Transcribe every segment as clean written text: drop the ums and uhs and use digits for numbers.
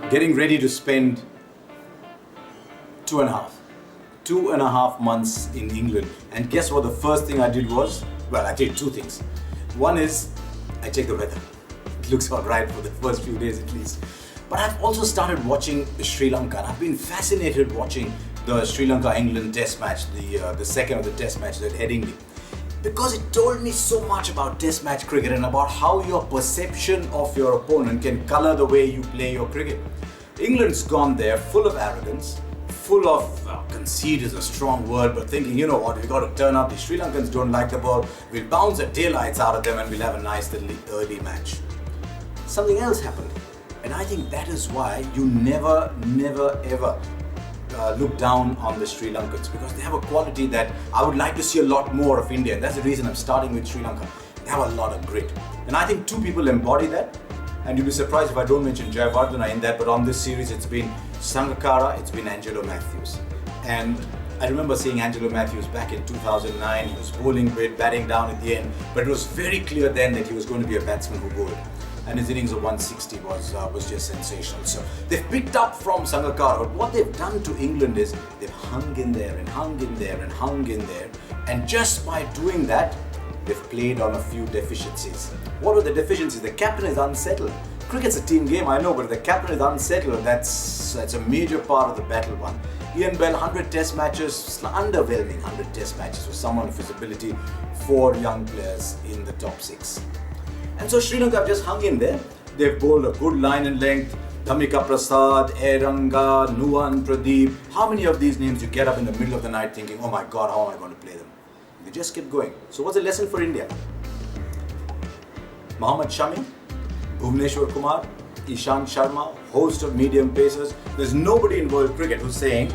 getting ready to spend 2.5 months in England. And guess what the first thing I did was? Well, I did two things. One is, I checked the weather. It looks alright for the first few days at least. But I've also started watching Sri Lanka, and I've been fascinated watching the Sri Lanka-England test match, the second of the test match at Headingley. Because it told me so much about test match cricket and about how your perception of your opponent can colour the way you play your cricket. England's gone there full of arrogance, full of conceit is a strong word, but thinking, you know what, we've got to turn up. The Sri Lankans don't like the ball. We'll bounce the daylights out of them and we'll have a nice little early match. Something else happened. And I think that is why you never ever look down on the Sri Lankans, because they have a quality that I would like to see a lot more of India. And that's the reason I'm starting with Sri Lanka. They have a lot of grit. And I think two people embody that. And you'll be surprised if I don't mention Jayawardene in that, but on this series it's been Sangakkara, it's been Angelo Matthews. And I remember seeing Angelo Matthews back in 2009. He was bowling great, batting down at the end, but it was very clear then that he was going to be a batsman who bowled. And his innings of 160 was just sensational. So they've picked up from Sangakkara, but what they've done to England is they've hung in there and hung in there and hung in there. And just by doing that, they've played on a few deficiencies. What are the deficiencies? The captain is unsettled. Cricket's a team game, I know, but if the captain is unsettled, that's a major part of the battle won. Ian Bell, 100 test matches, underwhelming 100 test matches for someone of his ability, 4 young players in the top 6. And so Sri Lanka have just hung in there. They've bowled a good line and length. Dhamika Prasad, Eranga, Nuwan, Pradeep. How many of these names you get up in the middle of the night thinking, oh my God, how am I going to play them? They just kept going. So what's the lesson for India? Mohammad Shami, Bhuvneshwar Kumar, Ishant Sharma, host of medium pacers. There's nobody in world cricket who's saying,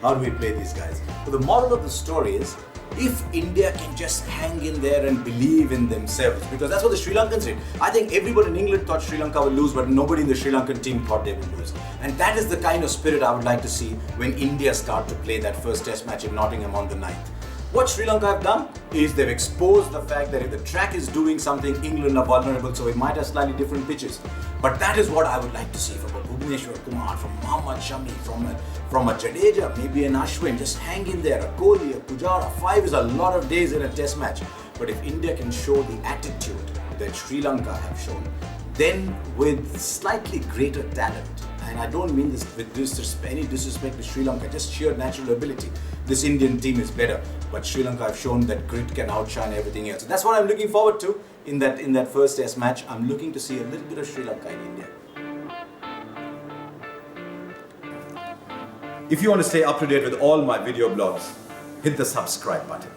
how do we play these guys? But the moral of the story is, if India can just hang in there and believe in themselves, because that's what the Sri Lankans did. I think everybody in England thought Sri Lanka would lose, but nobody in the Sri Lankan team thought they would lose. And that is the kind of spirit I would like to see when India start to play that first test match in Nottingham on the 9th. What Sri Lanka have done is they've exposed the fact that if the track is doing something, England are vulnerable, so we might have slightly different pitches. But that is what I would like to see from a Bhuvneshwar Kumar, from Mohammad Shami, from a Jadeja, maybe an Ashwin. Just hang in there, a Kohli, a Pujara. 5 is a lot of days in a test match. But if India can show the attitude that Sri Lanka have shown, then with slightly greater talent, and I don't mean this with any disrespect to Sri Lanka, just sheer natural ability. This Indian team is better, but Sri Lanka have shown that grit can outshine everything else. And that's what I'm looking forward to in that first test match. I'm looking to see a little bit of Sri Lanka in India. If you want to stay up to date with all my video blogs, hit the subscribe button.